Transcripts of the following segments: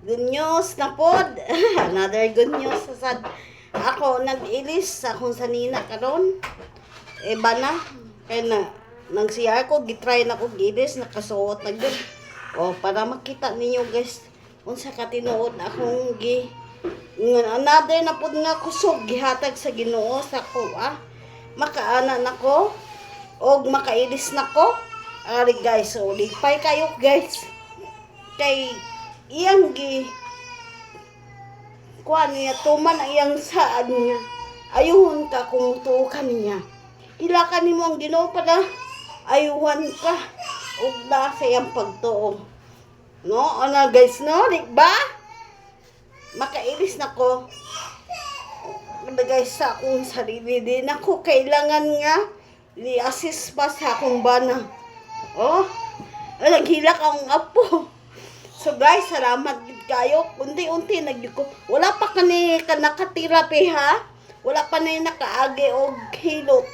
Good news na pod. Another good news sa ako nag-ilis sa akong sanina karon. Iba na. Kaya na nang CR ko gitry na ko gilis nakasuot na gyud. O para makita ninyo guys unsa ka tinuod akong another na pod nga kusog gihatag sa Ginoo sa ko makaana nako og makailis nako. Ari guys, so lipay kayo guys. Kay iyang kuan niya tuman iyang saan niya ayuhon ka kung tukan niya hilakan nimo ang Ginoo para ayuhan ka ug na sa iyang pagtuo no ana guys no di ba makailis nako guys sa akong sarili din ako kailangan nga i-assist pa sa akong bana naghilak ang apo. So guys, salamat gid kayo. Unti-unti ko. Wala pa kani nakatirapi ha. Wala pa na nakaagi og hilot.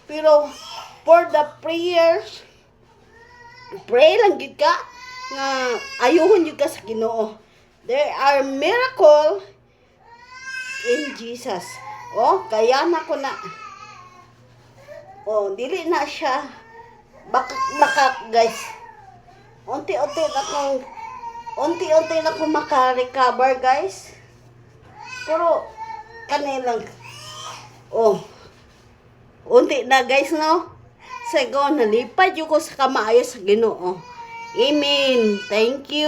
Pero for the prayers, pray lang gid ka nga ayuhon jud ka sa Ginoo. There are miracle in Jesus. Kaya na ko na. Dili na siya bakak guys. Unti-unti na akong maka-recover guys. Pero kanilang unti na guys no. Sige, nalipad yung ko sa kamaayo sa Ginoo. Amen. Thank you.